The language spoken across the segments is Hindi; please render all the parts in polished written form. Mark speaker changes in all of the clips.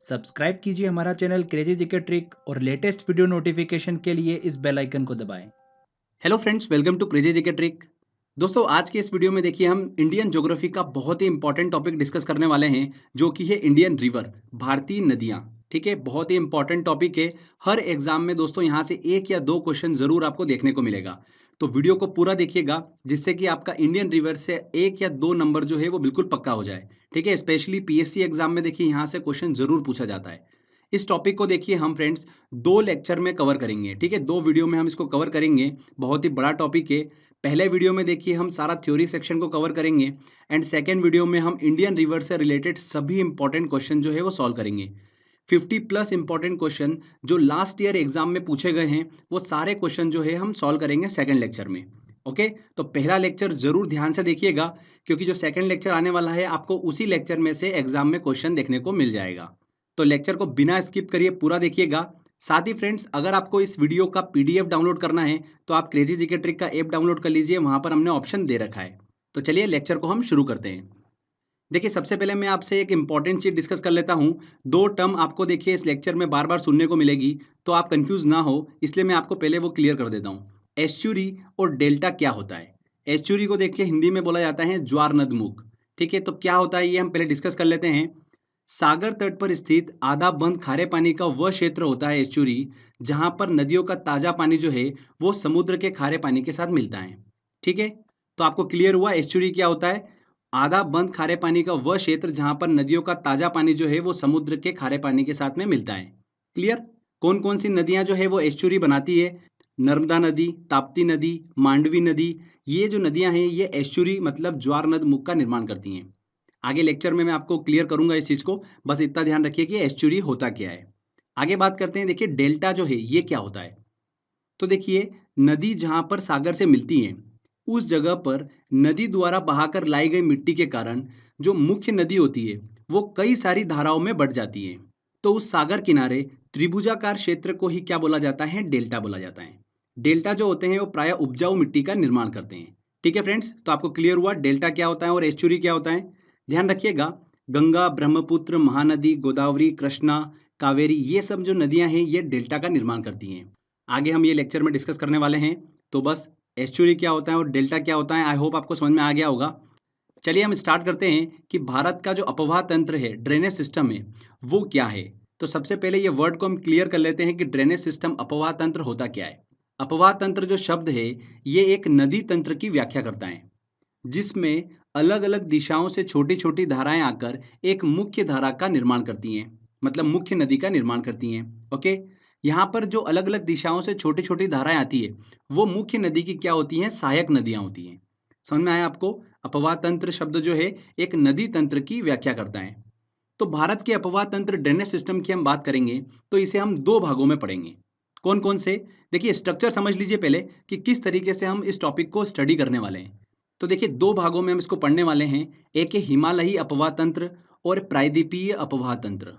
Speaker 1: सब्सक्राइब कीजिए हमारा चैनल क्रेजी जीके ट्रिक और लेटेस्ट वीडियो नोटिफिकेशन के लिए इस बेल आइकन को दबाएं।
Speaker 2: Hello friends, welcome to crazy GK trick. दोस्तों, आज के इस वीडियो में देखिए हम इंडियन ज्योग्राफी का बहुत ही इंपॉर्टेंट टॉपिक डिस्कस करने वाले हैं, जो कि है इंडियन रिवर, भारतीय नदियां। ठीक है, बहुत ही इंपॉर्टेंट टॉपिक है। हर एग्जाम में दोस्तों यहाँ से एक या दो क्वेश्चन जरूर आपको देखने को मिलेगा। तो वीडियो को पूरा देखिएगा, जिससे कि आपका इंडियन रिवर से एक या दो नंबर जो है वो बिल्कुल पक्का हो जाए। ठीक है, स्पेशली पीएससी एग्जाम में देखिए यहाँ से क्वेश्चन जरूर पूछा जाता है। इस टॉपिक को देखिए हम फ्रेंड्स दो लेक्चर में कवर करेंगे। ठीक है, दो वीडियो में हम इसको कवर करेंगे। बहुत ही बड़ा टॉपिक है। पहले वीडियो में देखिए हम सारा थ्योरी सेक्शन को कवर करेंगे, एंड सेकेंड वीडियो में हम इंडियन रिवर से रिलेटेड सभी इंपॉर्टेंट क्वेश्चन जो है वो सॉल्व करेंगे। 50+ इंपॉर्टेंट क्वेश्चन जो लास्ट ईयर एग्जाम में पूछे गए हैं, वो सारे क्वेश्चन जो है हम सॉल्व करेंगे सेकेंड लेक्चर में। ओके, तो पहला लेक्चर जरूर ध्यान से देखिएगा, क्योंकि जो सेकेंड लेक्चर आने वाला है आपको उसी लेक्चर में से एग्जाम में क्वेश्चन देखने को मिल जाएगा। तो लेक्चर को बिना स्किप करिए पूरा देखिएगा। साथ ही फ्रेंड्स, अगर आपको इस वीडियो का पीडीएफ डाउनलोड करना है तो आप क्रेजी जीके ट्रिक का ऐप डाउनलोड कर लीजिए, वहां पर हमने ऑप्शन दे रखा है। तो चलिए लेक्चर को हम शुरू करते हैं। देखिए, सबसे पहले मैं आपसे एक इंपॉर्टेंट चीज डिस्कस कर लेता हूं। दो टर्म आपको देखिए इस लेक्चर में बार बार सुनने को मिलेगी, तो आप कंफ्यूज ना हो, इसलिए मैं आपको पहले वो क्लियर कर देता हूं। एस्चुरी और डेल्टा क्या होता है। एस्चुरी को देखिए हिंदी में बोला जाता है ज्वार नदमुख। ठीक है, तो क्या होता है ये हम पहले डिस्कस कर लेते हैं। सागर तट पर स्थित आधा बंद खारे पानी का वह क्षेत्र होता है एस्चुरी, जहां पर नदियों का ताजा पानी जो है वो समुद्र के खारे पानी के साथ मिलता है। ठीक है, तो आपको क्लियर हुआ एस्चुरी क्या होता है। आधा बंद खारे पानी का वह क्षेत्र जहां पर नदियों का ताजा पानी जो है वो समुद्र के खारे पानी के साथ में मिलता है। क्लियर। कौन कौन सी नदियां जो है वो एस्चुरी बनाती है। नर्मदा नदी, ताप्ती नदी, मांडवी नदी, ये जो नदियां हैं ये एस्चुरी मतलब ज्वार नद मुख का निर्माण करती हैं। आगे लेक्चर में मैं आपको क्लियर करूंगा इस चीज को, बस इतना ध्यान रखिए कि एस्चुरी होता क्या है। आगे बात करते हैं। देखिए, डेल्टा जो है ये क्या होता है। तो देखिए, नदी जहां पर सागर से मिलती है, उस जगह पर नदी द्वारा बहाकर लाई गई मिट्टी के कारण जो मुख्य नदी होती है वो कई सारी धाराओं में बढ़ जाती है। तो उस सागर किनारे त्रिभुजाकार क्षेत्र को ही क्या बोला जाता है, डेल्टा बोला जाता है। डेल्टा जो होते हैं वो प्राय उपजाऊ मिट्टी का निर्माण करते हैं। ठीक है फ्रेंड्स, तो आपको क्लियर हुआ डेल्टा क्या होता है और एस्चुरी क्या होता है। ध्यान रखिएगा, गंगा, ब्रह्मपुत्र, महानदी, गोदावरी, कृष्णा, कावेरी, ये सब जो नदियां हैं ये डेल्टा का निर्माण करती हैं। आगे हम ये लेक्चर में डिस्कस करने वाले हैं। तो बस एस्चुरी क्या होता है और डेल्टा क्या होता है, आई होप आपको समझ में आ गया होगा। चलिए हम स्टार्ट करते हैं कि भारत का जो अपवाह तंत्र है, ड्रेनेज सिस्टम है, वो क्या है। तो सबसे पहले ये वर्ड को हम क्लियर कर लेते हैं कि ड्रेनेज सिस्टम, अपवाह तंत्र होता क्या है। अपवाह तंत्र जो शब्द है ये एक नदी तंत्र की व्याख्या करता है, जिसमें अलग अलग दिशाओं से छोटी छोटी धाराएं आकर एक मुख्य धारा का निर्माण करती हैं, मतलब मुख्य नदी का निर्माण करती हैं। ओके, यहाँ पर जो अलग अलग दिशाओं से छोटी छोटी धाराएं आती है वो मुख्य नदी की क्या होती हैं, सहायक नदियां होती हैं। समझ में आया आपको। अपवाह तंत्र शब्द जो है एक नदी तंत्र की व्याख्या करता है। तो भारत के अपवाह तंत्र ड्रेनेज सिस्टम की हम बात करेंगे तो इसे हम दो भागों में पढ़ेंगे। कौन कौन से। देखिए, स्ट्रक्चर समझ लीजिए पहले कि किस तरीके से हम इस टॉपिक को स्टडी करने वाले हैं। तो देखिए, दो भागों में हम इसको पढ़ने वाले हैं। एक है हिमालयी अपवाह तंत्र और प्रायद्वीपीय अपवाह तंत्र।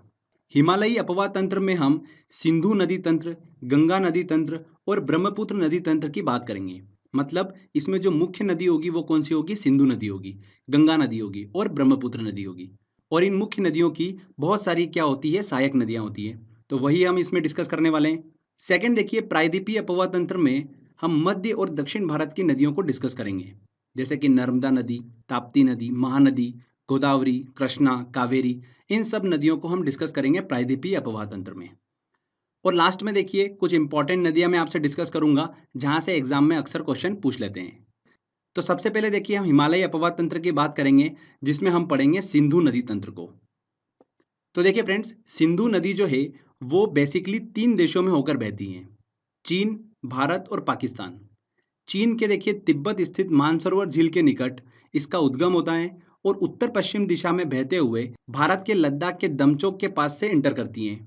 Speaker 2: हिमालयी अपवाह तंत्र में हम सिंधु नदी तंत्र, गंगा नदी तंत्र और ब्रह्मपुत्र नदी तंत्र की बात करेंगे। मतलब इसमें जो मुख्य नदी होगी वो कौन सी होगी, सिंधु नदी होगी, गंगा नदी होगी और ब्रह्मपुत्र नदी होगी। और इन मुख्य नदियों की बहुत सारी क्या होती है, सहायक नदियां होती है। तो वही हम इसमें डिस्कस करने वाले हैं। सेकंड देखिए, प्रायद्वीपीय अपवाह तंत्र में हम मध्य और दक्षिण भारत की नदियों को डिस्कस करेंगे, जैसे कि नर्मदा नदी, ताप्ती नदी, महानदी, गोदावरी, कृष्णा, कावेरी, इन सब नदियों को हम डिस्कस करेंगे प्रायद्वीपीय अपवाह तंत्र में। और लास्ट में देखिए कुछ इंपॉर्टेंट नदियां मैं आपसे डिस्कस करूंगा, जहां से एग्जाम में अक्सर क्वेश्चन पूछ लेते हैं। तो सबसे पहले देखिए हम हिमालयी अपवाह तंत्र की बात करेंगे, जिसमें हम पढ़ेंगे सिंधु नदी तंत्र को। तो देखिए फ्रेंड्स, सिंधु नदी जो है वो बेसिकली तीन देशों में होकर बहती है, चीन, भारत और पाकिस्तान। चीन के देखिए तिब्बत स्थित मानसरोवर झील के निकट इसका उद्गम होता है और उत्तर पश्चिम दिशा में बहते हुए भारत के लद्दाख के दमचोक के पास से इंटर करती हैं।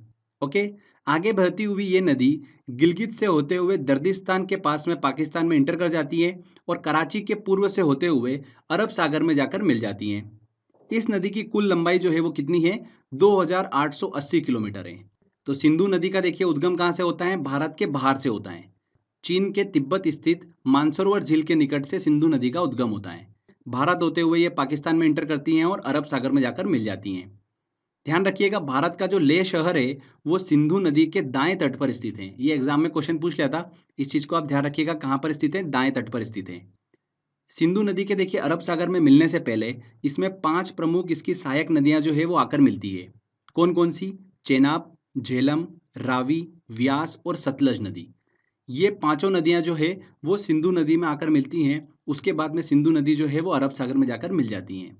Speaker 2: ओके, आगे बहती हुई ये नदी गिलगित से होते हुए दर्दिस्तान के पास में पाकिस्तान में इंटर कर जाती है और कराची के पूर्व से होते हुए अरब सागर में जाकर मिल जाती हैं। इस नदी की कुल लंबाई जो है वो कितनी है, 2880 किलोमीटर है। तो सिंधु नदी का देखिए उद्गम कहाँ से होता है, भारत के बाहर से होता है। चीन के तिब्बत स्थित मानसरोवर झील के निकट से सिंधु नदी का उद्गम होता है। भारत होते हुए ये पाकिस्तान में इंटर करती हैं और अरब सागर में जाकर मिल जाती हैं। ध्यान रखिएगा, भारत का जो लेह शहर है वो सिंधु नदी के दाएं तट पर स्थित है। ये एग्जाम में क्वेश्चन पूछ लिया था, इस चीज को आप ध्यान रखिएगा, कहाँ पर स्थित है, दाएं तट पर स्थित है। सिंधु नदी के देखिए अरब सागर में मिलने से पहले इसमें 5 प्रमुख इसकी सहायक नदियां जो है वो आकर मिलती है। कौन कौन सी? चेनाब, झेलम, रावी, व्यास और सतलज नदी। ये पांचों नदियां जो है वो सिंधु नदी में आकर मिलती हैं। उसके बाद में सिंधु नदी जो है वो अरब सागर में जाकर मिल जाती हैं।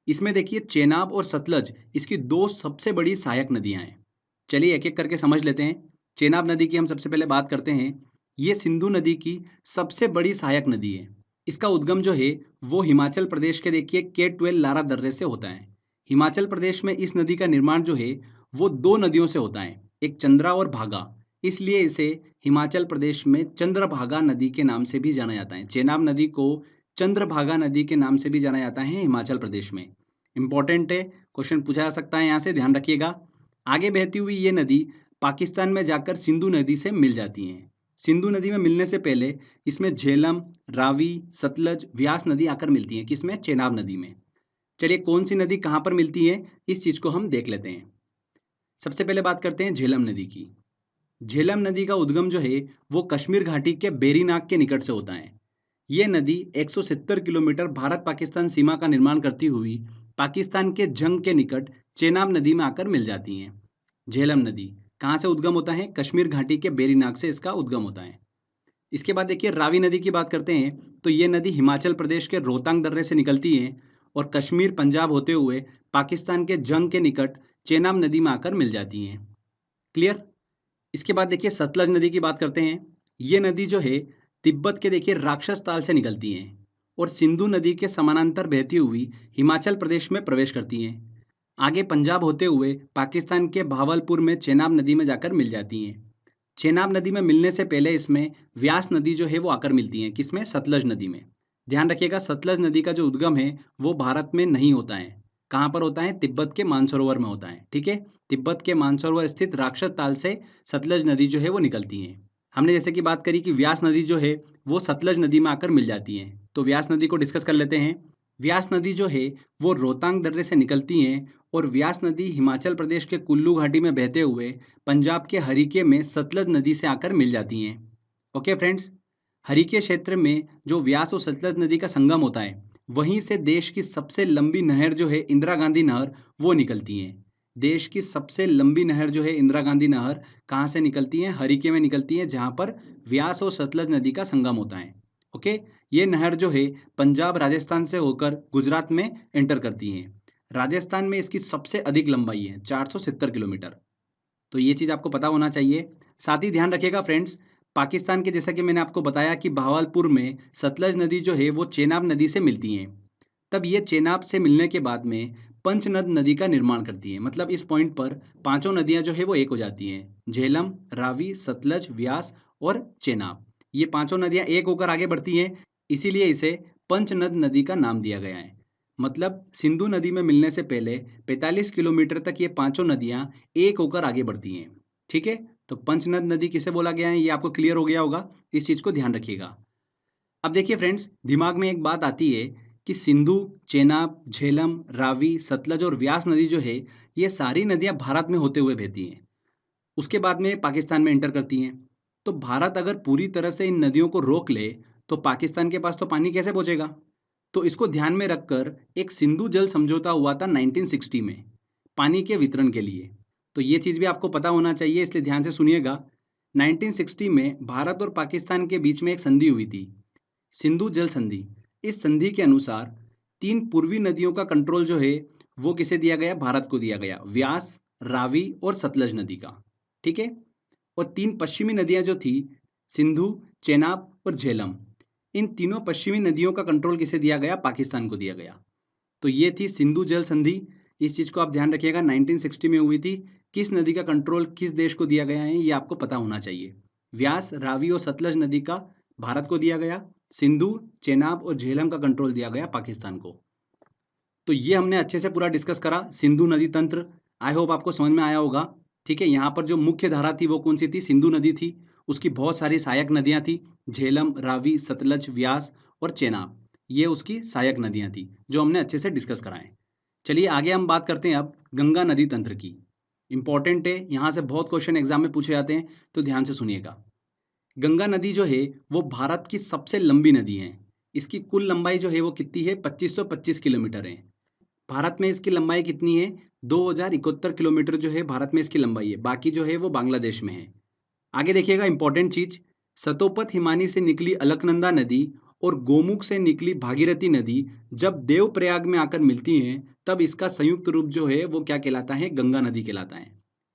Speaker 2: इसमें देखिए चेनाब और सतलज इसकी दो सबसे बड़ी सहायक नदियां हैं। चलिए एक एक करके समझ लेते हैं। चेनाब नदी की हम सबसे पहले बात करते हैं। ये सिंधु नदी की सबसे बड़ी सहायक नदी है। इसका उद्गम जो है वो हिमाचल प्रदेश के देखिए K12 लारा दर्रे से होता है। हिमाचल प्रदेश में इस नदी का निर्माण जो है वो दो नदियों से होता है, एक चंद्रा और भागा। इसलिए इसे हिमाचल प्रदेश में चंद्रभागा नदी के नाम से भी जाना जाता है। चेनाब नदी को चंद्रभागा नदी के नाम से भी जाना जाता है हिमाचल प्रदेश में। इंपॉर्टेंट है, क्वेश्चन पूछा जा सकता है यहाँ से, ध्यान रखिएगा। आगे बहती हुई ये नदी पाकिस्तान में जाकर सिंधु नदी से मिल जाती हैं। सिंधु नदी में मिलने से पहले इसमें झेलम, रावी, सतलज, व्यास नदी आकर मिलती हैं। किसमें? चेनाब नदी में। चलिए कौन सी नदी कहाँ पर मिलती है इस चीज को हम देख लेते हैं। सबसे पहले बात करते हैं झेलम नदी की। झेलम नदी का उद्गम जो है वो कश्मीर घाटी के बेरीनाग के निकट से होता है। ये नदी 170 किलोमीटर भारत पाकिस्तान सीमा का निर्माण करती हुई पाकिस्तान के जंग के निकट चेनाब नदी में आकर मिल जाती हैं। झेलम नदी कहाँ से उद्गम होता है? कश्मीर घाटी के बेरीनाग से इसका उद्गम होता है। इसके बाद देखिए रावी नदी की बात करते हैं तो ये नदी हिमाचल प्रदेश के रोहतांग दर्रे से निकलती है और कश्मीर पंजाब होते हुए पाकिस्तान के जंग के निकट चेनाब नदी में आकर मिल जाती हैं। क्लियर? इसके बाद देखिए सतलज नदी की बात करते हैं। ये नदी जो है तिब्बत के देखिए राक्षस ताल से निकलती हैं और सिंधु नदी के समानांतर बहती हुई हिमाचल प्रदेश में प्रवेश करती हैं। आगे पंजाब होते हुए पाकिस्तान के भावलपुर में चेनाब नदी में जाकर मिल जाती हैं। चेनाब नदी में मिलने से पहले इसमें व्यास नदी जो है वो आकर मिलती है। किसमें? सतलज नदी में। ध्यान रखिएगा, सतलज नदी का जो उद्गम है वो भारत में नहीं होता है। कहाँ पर होता है? तिब्बत के मानसरोवर में होता है। ठीक है, तिब्बत के मानसरोवर स्थित राक्षस ताल से सतलज नदी जो है वो निकलती है। हमने जैसे कि बात करी कि व्यास नदी जो है वो सतलज नदी में आकर मिल जाती है, तो व्यास नदी को डिस्कस कर लेते हैं। व्यास नदी जो है वो रोहतांग दर्रे से निकलती हैं और व्यास नदी हिमाचल प्रदेश के कुल्लू घाटी में बहते हुए पंजाब के हरीके में सतलज नदी से आकर मिल जाती हैं। ओके फ्रेंड्स, हरीके क्षेत्र में जो व्यास और सतलज नदी का संगम होता है वहीं से देश की सबसे लंबी नहर जो है इंदिरा गांधी नहर वो निकलती है। देश की सबसे लंबी नहर जो है इंदिरा गांधी नहर कहाँ से निकलती है? हरीके में निकलती है, जहाँ पर व्यास और सतलज नदी का संगम होता है। ओके, ये नहर जो है पंजाब राजस्थान से होकर गुजरात में एंटर करती है। राजस्थान में इसकी सबसे अधिक लंबाई है 470 किलोमीटर। तो ये चीज़ आपको पता होना चाहिए। साथ ही ध्यान रखिएगा फ्रेंड्स, पाकिस्तान के जैसा कि मैंने आपको बताया कि बहावलपुर में सतलज नदी जो है वो चेनाब नदी से मिलती हैं। तब ये चेनाब से मिलने के बाद में पंचनद नदी का निर्माण करती है। मतलब इस पॉइंट पर पांचों नदियां जो है वो एक हो जाती हैं। झेलम, रावी, सतलज, व्यास और चेनाब, ये पांचों नदियां एक होकर आगे बढ़ती हैं, इसीलिए इसे पंचनद नदी का नाम दिया गया है। मतलब सिंधु नदी में मिलने से पहले 45 किलोमीटर तक ये पांचों नदियां एक होकर आगे बढ़ती हैं। ठीक है, तो पंचनद नदी किसे बोला गया है ये आपको क्लियर हो गया होगा, इस चीज को ध्यान रखिएगा। अब देखिए फ्रेंड्स, दिमाग में एक बात आती है कि सिंधु, चेनाब, झेलम, रावी, सतलज और व्यास नदी जो है ये सारी नदियां भारत में होते हुए बहती हैं, उसके बाद में पाकिस्तान में एंटर करती हैं। तो भारत अगर पूरी तरह से इन नदियों को रोक ले तो पाकिस्तान के पास तो पानी कैसे पहुंचेगा? तो इसको ध्यान में रखकर एक सिंधु जल समझौता हुआ था 1960 में पानी के वितरण के लिए। तो ये चीज़ भी आपको पता होना चाहिए, इसलिए ध्यान से सुनिएगा। 1960 में भारत और पाकिस्तान के बीच में एक संधि हुई थी, सिंधु जल संधि। इस संधि के अनुसार 3 पूर्वी नदियों का कंट्रोल जो है वो किसे दिया गया? भारत को दिया गया, व्यास, रावी और सतलज नदी का। ठीक है, और 3 पश्चिमी नदियां जो थी, सिंधु, चेनाब और झेलम, इन तीनों पश्चिमी नदियों का कंट्रोल किसे दिया गया? पाकिस्तान को दिया गया। तो ये थी सिंधु जल संधि। इस चीज को आप ध्यान रखिएगा, 1960 में हुई थी। किस नदी का कंट्रोल किस देश को दिया गया है ये आपको पता होना चाहिए। व्यास, रावी और सतलज नदी का भारत को दिया गया, सिंधु, चेनाब और झेलम का कंट्रोल दिया गया पाकिस्तान को। तो ये हमने अच्छे से पूरा डिस्कस करा सिंधु नदी तंत्र। आई होप आपको समझ में आया होगा। ठीक है, यहाँ पर जो मुख्य धारा थी वो कौन सी थी? सिंधु नदी थी। उसकी बहुत सारी सहायक नदियाँ थी, झेलम, रावी, सतलज, व्यास और चेनाब, ये उसकी सहायक नदियाँ थी जो हमने अच्छे से डिस्कस कराएं। चलिए आगे हम बात करते हैं अब गंगा नदी तंत्र की। इंपॉर्टेंट है, यहाँ से बहुत क्वेश्चन एग्जाम में पूछे जाते हैं, तो ध्यान से सुनिएगा। गंगा नदी जो है वो भारत की सबसे लंबी नदी है। इसकी कुल लंबाई जो है वो कितनी है? 2525 किलोमीटर है। भारत में इसकी लंबाई कितनी है? 2071 किलोमीटर जो है भारत में इसकी लंबाई है। बाकी जो है वो बांग्लादेश में है। आगे देखिएगा इंपॉर्टेंट चीज, सतोपथ हिमानी से निकली अलकनंदा नदी और गोमुख से निकली भागीरथी नदी जब देवप्रयाग में आकर मिलती हैं, तब इसका संयुक्त रूप जो है वो क्या कहलाता है? गंगा नदी कहलाता है।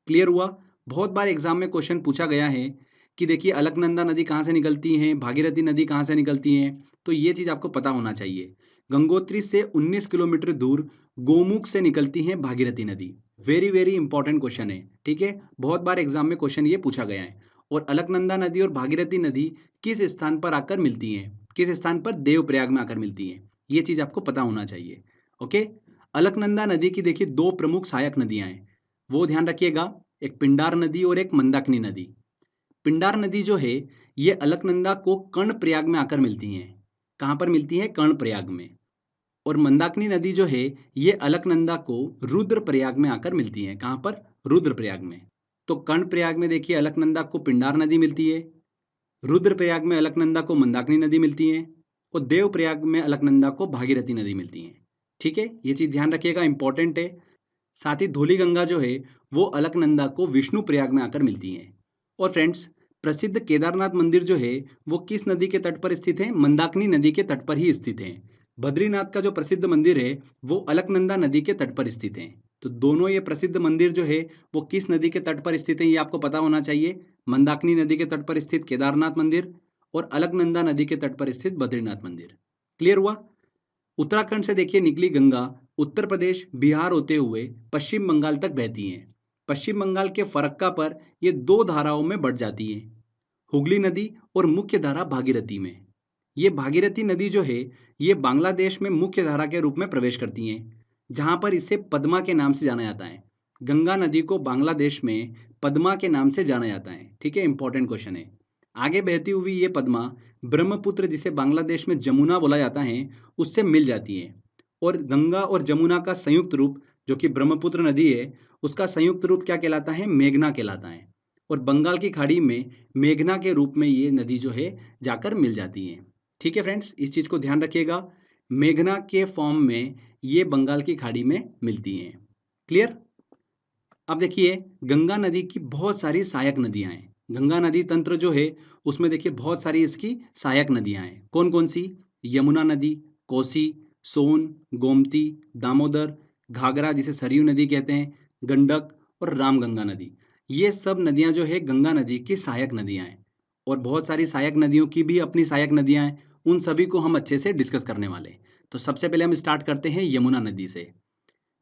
Speaker 2: क्लियर हुआ? बहुत बार एग्जाम में क्वेश्चन पूछा गया है कि देखिए अलकनंदा नदी कहाँ से निकलती है, भागीरथी नदी कहाँ से निकलती है, तो ये चीज आपको पता होना चाहिए। गंगोत्री से 19 किलोमीटर दूर गोमुख से निकलती है भागीरथी नदी। वेरी वेरी इंपॉर्टेंट क्वेश्चन है, ठीक है। बहुत बार एग्जाम में क्वेश्चन ये पूछा गया है। और अलकनंदा नदी और भागीरथी नदी किस स्थान पर आकर मिलती हैं? किस स्थान पर? देवप्रयाग में आकर मिलती हैं। ये चीज आपको पता होना चाहिए। ओके। अलकनंदा नदी की देखिए दो प्रमुख सहायक नदियां हैं, वो ध्यान रखिएगा, एक पिंडार नदी और एक मंदाकिनी नदी। पिंडार नदी जो है ये अलकनंदा को कर्णप्रयाग में आकर मिलती हैं। कहाँ पर मिलती है? कर्णप्रयाग में। और मंदाकिनी नदी जो है ये अलकनंदा को रुद्रप्रयाग में आकर मिलती है। कहाँ पर? रुद्रप्रयाग में। तो कर्णप्रयाग में देखिए अलकनंदा को पिंडार नदी मिलती है, रुद्रप्रयाग में अलकनंदा को मंदाकिनी नदी मिलती है, और देवप्रयाग में अलकनंदा को भागीरथी नदी मिलती है। ठीक है, ये चीज ध्यान रखिएगा, इंपॉर्टेंट है। साथ ही धौली गंगा जो है वो अलकनंदा को विष्णु प्रयाग में आकर मिलती है। और फ्रेंड्स, प्रसिद्ध केदारनाथ मंदिर जो है वो किस नदी के तट पर स्थित है? मंदाकिनी नदी के तट पर ही स्थित है। बद्रीनाथ का जो प्रसिद्ध मंदिर है वो अलकनंदा नदी के तट पर स्थित है। तो दोनों ये प्रसिद्ध मंदिर जो है वो किस नदी के तट पर स्थित है, ये आपको पता होना चाहिए। मंदाकिनी नदी के तट पर स्थित केदारनाथ मंदिर और अलकनंदा नदी के तट पर स्थित बद्रीनाथ मंदिर। क्लियर हुआ? उत्तराखंड से देखिए निकली गंगा उत्तर प्रदेश बिहार होते हुए पश्चिम बंगाल तक बहती हैं। पश्चिम बंगाल के फरक्का पर ये दो धाराओं में बढ़ जाती है, हुगली नदी और मुख्य धारा भागीरथी में। ये भागीरथी नदी जो है ये बांग्लादेश में मुख्य धारा के रूप में प्रवेश करती हैं, जहां पर इसे पद्मा के नाम से जाना जाता है। गंगा नदी को बांग्लादेश में पद्मा के नाम से जाना जाता है। ठीक है, इंपॉर्टेंट क्वेश्चन है। आगे बहती हुई ये पद्मा ब्रह्मपुत्र, जिसे बांग्लादेश में जमुना बोला जाता है, उससे मिल जाती है। और गंगा और जमुना का संयुक्त रूप जो कि ब्रह्मपुत्र नदी है उसका संयुक्त रूप क्या कहलाता है? मेघना कहलाता है। और बंगाल की खाड़ी में मेघना के रूप में ये नदी जो है जाकर मिल जाती है। ठीक है फ्रेंड्स, इस चीज को ध्यान रखिएगा, मेघना के फॉर्म में ये बंगाल की खाड़ी में मिलती हैं। क्लियर? अब देखिए गंगा नदी की बहुत सारी सहायक नदियां हैं। गंगा नदी तंत्र जो है उसमें देखिए बहुत सारी इसकी सहायक नदियां हैं। कौन कौन सी? यमुना नदी, कोसी, सोन, गोमती, दामोदर, घाघरा जिसे सरयू नदी कहते हैं, गंडक और रामगंगा नदी। ये सब नदियां जो है गंगा नदी की सहायक नदियां हैं। और बहुत सारी सहायक नदियों की भी अपनी सहायक नदियां हैं, उन सभी को हम अच्छे से डिस्कस करने वाले हैं। तो सबसे पहले हम स्टार्ट करते हैं यमुना नदी से।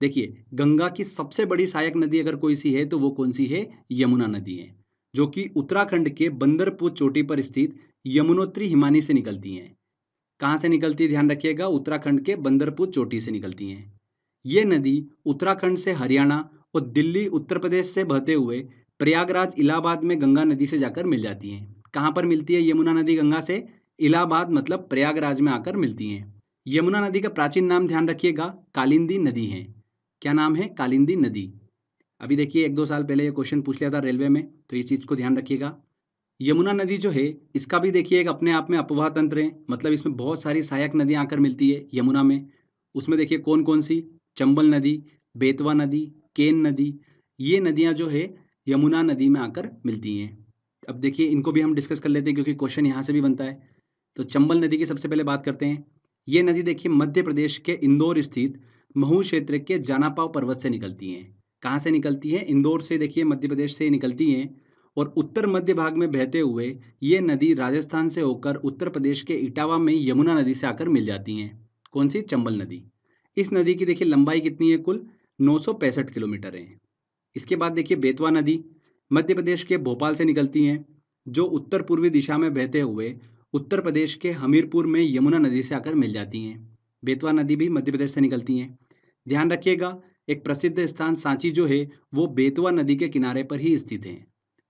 Speaker 2: देखिए गंगा की सबसे बड़ी सहायक नदी अगर कोई सी है तो वो कौन सी है? यमुना नदी है, जो कि उत्तराखंड के बंदरपुर चोटी पर स्थित यमुनोत्री हिमानी से निकलती हैं। कहाँ से निकलती है? ध्यान रखिएगा, उत्तराखंड के बंदरपुर चोटी से निकलती हैं। ये नदी उत्तराखंड से हरियाणा और दिल्ली उत्तर प्रदेश से बहते हुए प्रयागराज इलाहाबाद में गंगा नदी से जाकर मिल जाती हैं। कहाँ पर मिलती है यमुना नदी गंगा से? इलाहाबाद मतलब प्रयागराज में आकर मिलती हैं। यमुना नदी का प्राचीन नाम ध्यान रखिएगा, कालिंदी नदी है। क्या नाम है? कालिंदी नदी। अभी देखिए 1-2 साल पहले ये क्वेश्चन पूछ लिया था रेलवे में, तो इस चीज को ध्यान रखिएगा। यमुना नदी जो है इसका भी देखिए एक अपने आप में अपवाह तंत्र है, मतलब इसमें बहुत सारी सहायक नदियां आकर मिलती है यमुना में। उसमें देखिए कौन कौन सी? चंबल नदी, बेतवा नदी, केन नदी, ये नदियां जो है यमुना नदी में आकर मिलती हैं। अब देखिए इनको भी हम डिस्कस कर लेते हैं क्योंकि क्वेश्चन यहाँ से भी बनता है। तो चंबल नदी की सबसे पहले बात करते हैं। ये नदी देखिए मध्य प्रदेश के इंदौर स्थित महू क्षेत्र के जानापाव पर्वत से निकलती हैं। कहाँ से निकलती है? इंदौर से, देखिए मध्य प्रदेश से निकलती हैं। और उत्तर मध्य भाग में बहते हुए ये नदी राजस्थान से होकर उत्तर प्रदेश के इटावा में यमुना नदी से आकर मिल जाती हैं। कौन सी? चंबल नदी। इस नदी की देखिए लंबाई कितनी है? कुल 965 किलोमीटर है। इसके बाद देखिए बेतवा नदी मध्य प्रदेश के भोपाल से निकलती हैं, जो उत्तर पूर्वी दिशा में बहते हुए उत्तर प्रदेश के हमीरपुर में यमुना नदी से आकर मिल जाती हैं। बेतवा नदी भी मध्य प्रदेश से निकलती हैं। ध्यान रखिएगा, एक प्रसिद्ध स्थान सांची जो है वो बेतवा नदी के किनारे पर ही स्थित है।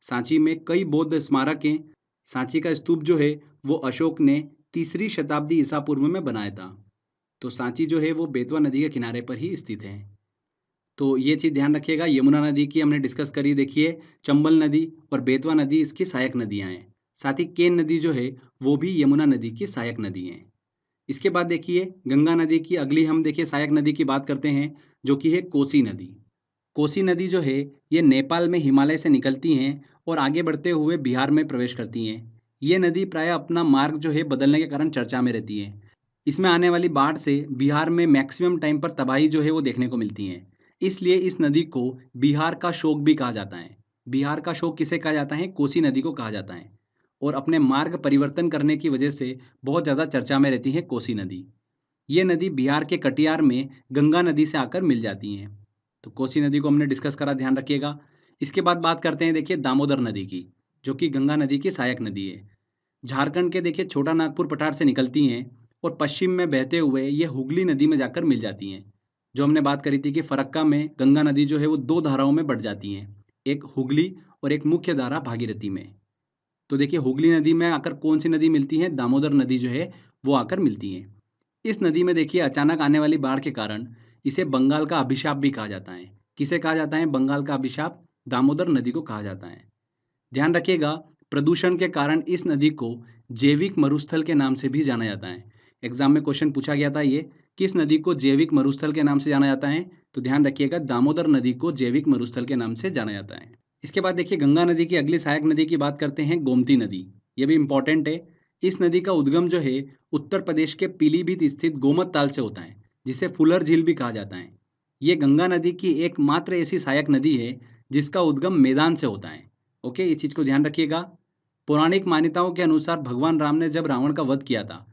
Speaker 2: सांची में कई बौद्ध स्मारक हैं। सांची का स्तूप जो है वो अशोक ने 3री शताब्दी ईसा पूर्व में बनाया था। तो सांची जो है वो बेतवा नदी के किनारे पर ही स्थित है। तो ये चीज़ ध्यान रखिएगा। यमुना नदी की हमने डिस्कस करी, देखिए चंबल नदी और बेतवा नदी इसकी सहायक नदियाँ हैं। साथ ही केन नदी जो है वो भी यमुना नदी की सहायक नदी है। इसके बाद देखिए गंगा नदी की अगली हम देखिए सहायक नदी की बात करते हैं, जो कि है कोसी नदी। कोसी नदी जो है ये नेपाल में हिमालय से निकलती हैं और आगे बढ़ते हुए बिहार में प्रवेश करती हैं। ये नदी प्रायः अपना मार्ग जो है बदलने के कारण चर्चा में रहती है। इसमें आने वाली बाढ़ से बिहार में मैक्सिमम टाइम पर तबाही जो है वो देखने को मिलती है। इसलिए इस नदी को बिहार का शोक भी कहा जाता है। बिहार का शोक किसे कहा जाता है? कोसी नदी को कहा जाता है। और अपने मार्ग परिवर्तन करने की वजह से बहुत ज़्यादा चर्चा में रहती है कोसी नदी। ये नदी बिहार के कटिहार में गंगा नदी से आकर मिल जाती हैं। तो कोसी नदी को हमने डिस्कस करा, ध्यान रखिएगा। इसके बाद बात करते हैं देखिए दामोदर नदी की, जो कि गंगा नदी की सहायक नदी है। झारखंड के देखिए छोटा नागपुर पठार से निकलती हैं और पश्चिम में बहते हुए ये हुगली नदी में जाकर मिल जाती हैं। जो हमने बात करी थी कि फरक्का में गंगा नदी जो है वो दो धाराओं में बढ़ जाती हैं, एक हुगली और एक मुख्य धारा भागीरथी में। तो देखिए हुगली नदी में आकर कौन सी नदी मिलती है? दामोदर नदी जो है वो आकर मिलती है। इस नदी में देखिए अचानक आने वाली बाढ़ के कारण इसे बंगाल का अभिशाप भी कहा जाता है। किसे कहा जाता है बंगाल का अभिशाप? दामोदर नदी को कहा जाता है। ध्यान रखिएगा, प्रदूषण के कारण इस नदी को जैविक मरुस्थल के नाम से भी जाना जाता है। एग्जाम में क्वेश्चन पूछा गया था ये, किस नदी को जैविक मरुस्थल के नाम से जाना जाता है? तो ध्यान रखिएगा, दामोदर नदी को जैविक मरुस्थल के नाम से जाना जाता है। इसके बाद देखिए गंगा नदी की अगली सहायक नदी की बात करते हैं, गोमती नदी। ये भी इंपॉर्टेंट है। इस नदी का उद्गम जो है उत्तर प्रदेश के पीलीभीत स्थित गोमत ताल से होता है, जिसे फुलर झील भी कहा जाता है। ये गंगा नदी की एकमात्र ऐसी सहायक नदी है जिसका उद्गम मैदान से होता है। ओके, इस चीज़ को ध्यान रखिएगा। पौराणिक मान्यताओं के अनुसार भगवान राम ने जब रावण का वध किया था,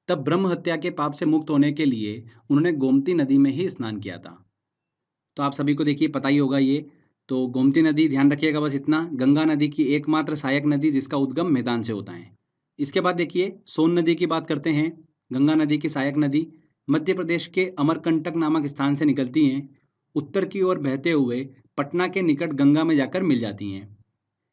Speaker 2: तब ब्रह्म हत्या के पाप से मुक्त होने के लिए उन्होंने गोमती नदी में ही स्नान किया था। तो आप सभी को देखिए पता ही होगा ये। तो गोमती नदी ध्यान रखिएगा, बस इतना। गंगा नदी की एकमात्र सहायक नदी जिसका उद्गम मैदान से होता है। इसके बाद देखिए सोन नदी की बात करते हैं। गंगा नदी की सहायक नदी मध्य प्रदेश के अमरकंटक नामक स्थान से निकलती हैं। उत्तर की ओर बहते हुए पटना के निकट गंगा में जाकर मिल जाती हैं।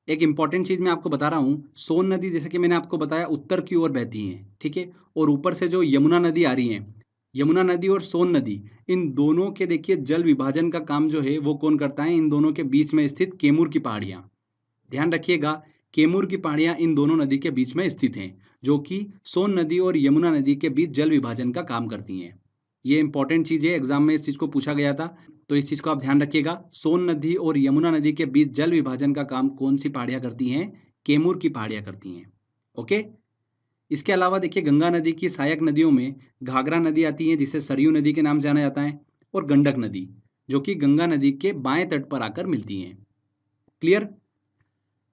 Speaker 2: एक इंपॉर्टेंट चीज़ मैं आपको बता रहा हूँ, सोन नदी जैसे कि मैंने आपको बताया उत्तर की ओर बहती हैं, ठीक है। और ऊपर से जो यमुना नदी आ रही है, यमुना नदी और सोन नदी, इन दोनों के देखिए जल विभाजन का काम जो है वो कौन करता है? इन दोनों के बीच में स्थित कैमूर की पहाड़ियाँ। ध्यान रखिएगा, कैमूर की पहाड़ियाँ इन दोनों नदी के बीच में स्थित हैं, जो कि सोन नदी और यमुना नदी के बीच जल विभाजन का काम करती हैं। ये इंपॉर्टेंट चीज़ है, एग्जाम में इस चीज़ को पूछा गया था, तो इस चीज़ को आप ध्यान रखिएगा। सोन नदी और यमुना नदी के बीच जल विभाजन का काम कौन सी पहाड़ियाँ करती हैं? कैमूर की पहाड़ियाँ करती हैं। ओके। इसके अलावा देखिए गंगा नदी की सहायक नदियों में घाघरा नदी आती है, जिसे सरयू नदी के नाम जाना जाता है, और गंडक नदी, जो कि गंगा नदी के बाएं तट पर आकर मिलती हैं। क्लियर?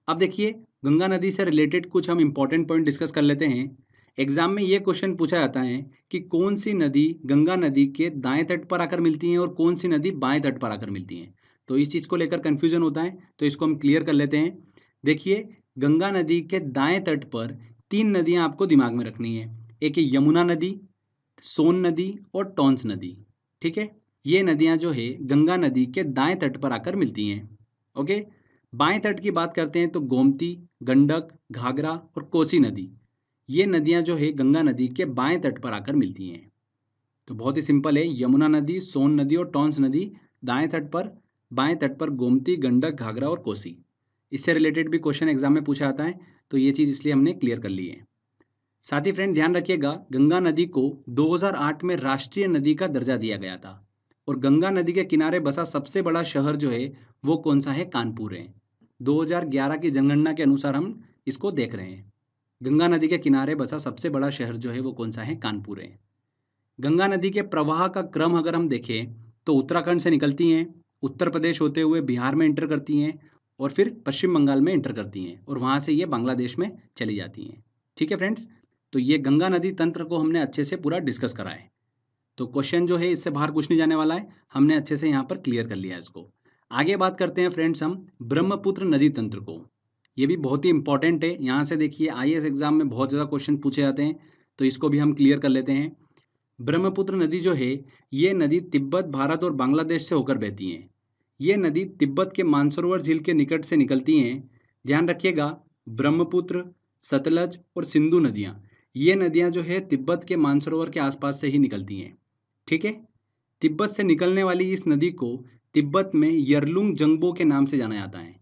Speaker 2: अब देखिए गंगा नदी से रिलेटेड कुछ हम इंपॉर्टेंट पॉइंट डिस्कस कर लेते हैं। एग्जाम में ये क्वेश्चन पूछा जाता है कि कौन सी नदी गंगा नदी के दाएं तट पर आकर मिलती है और कौन सी नदी बाएं तट पर आकर मिलती है। तो इस चीज़ को लेकर कन्फ्यूजन होता है, तो इसको हम क्लियर कर लेते हैं। देखिए गंगा नदी के दाएं तट पर तीन नदियां आपको दिमाग में रखनी है। एक है यमुना नदी, सोन नदी और टॉन्स नदी, ठीक है। ये नदियां जो है गंगा नदी के दाएं तट पर आकर मिलती हैं। ओके। बाएं तट की बात करते हैं तो गोमती, गंडक, घाघरा और कोसी नदी, ये नदियां जो है गंगा नदी के बाएं तट पर आकर मिलती हैं। तो बहुत ही सिंपल है, यमुना नदी, सोन नदी और टॉन्स नदी दाएं तट पर, बाएं तट पर गोमती, गंडक, घाघरा और कोसी। इससे रिलेटेड भी क्वेश्चन एग्जाम में पूछा जाता है, तो ये चीज़ इसलिए हमने क्लियर कर ली है। साथ ही फ्रेंड ध्यान रखिएगा, गंगा नदी को 2008 में राष्ट्रीय नदी का दर्जा दिया गया था, और गंगा नदी के किनारे बसा सबसे बड़ा शहर जो है वो कौन सा है? कानपुर है। 2011 की जनगणना के अनुसार हम इसको देख रहे हैं। गंगा नदी के किनारे बसा सबसे बड़ा शहर जो है वो कौन सा है? कानपुर है। गंगा नदी के प्रवाह का क्रम अगर हम देखें तो उत्तराखंड से निकलती हैं, उत्तर प्रदेश होते हुए बिहार में इंटर करती हैं, और फिर पश्चिम बंगाल में इंटर करती हैं, और वहाँ से ये बांग्लादेश में चली जाती हैं। ठीक है फ्रेंड्स, तो ये गंगा नदी तंत्र को हमने अच्छे से पूरा डिस्कस करा है। तो क्वेश्चन जो है इससे बाहर कुछ नहीं जाने वाला है, हमने अच्छे से यहाँ पर क्लियर कर लिया है इसको। आगे बात करते हैं फ्रेंड्स हम ब्रह्मपुत्र नदी तंत्र को। ये भी बहुत ही इंपॉर्टेंट है, यहाँ से देखिए आईएएस एग्जाम में बहुत ज़्यादा क्वेश्चन पूछे जाते हैं, तो इसको भी हम क्लियर कर लेते हैं। ब्रह्मपुत्र नदी जो है ये नदी तिब्बत, भारत और बांग्लादेश से होकर बहती हैं। ये नदी तिब्बत के मानसरोवर झील के निकट से निकलती हैं। ध्यान रखिएगा, ब्रह्मपुत्र, सतलज और सिंधु नदियाँ, ये नदियाँ जो है तिब्बत के मानसरोवर के आसपास से ही निकलती हैं। ठीक है। तिब्बत से निकलने वाली इस नदी को तिब्बत में यरलुंग जंगबो के नाम से जाना जाता है।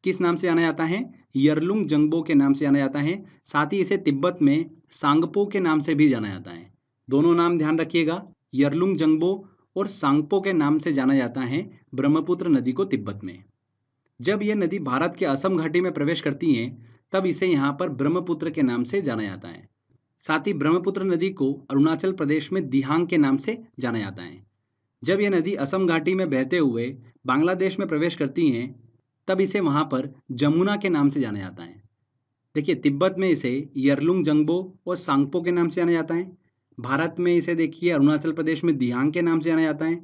Speaker 2: किस नाम से जाना जाता है? यरलुंग जंगबो के नाम से जाना जाता है। साथ ही इसे तिब्बत में सांगपो के नाम से भी जाना जाता है। दोनों नाम ध्यान रखिएगा, यरलुंग जंगबो और सांगपो के नाम से जाना जाता है ब्रह्मपुत्र नदी को तिब्बत में। जब यह नदी भारत के असम घाटी में प्रवेश करती हैं, तब इसे यहाँ पर ब्रह्मपुत्र के नाम से जाना जाता है। साथ ही ब्रह्मपुत्र नदी को अरुणाचल प्रदेश में दिहांग के नाम से जाना जाता है। जब यह नदी असम घाटी में बहते हुए बांग्लादेश में प्रवेश करती हैं, तब इसे वहाँ पर जमुना के नाम से जाना जाता है। देखिए, तिब्बत में इसे यरलुंग जंगबो और सांगपो के नाम से जाना जाता है। भारत में इसे देखिए अरुणाचल प्रदेश में दिहांग के नाम से जाना जाता है।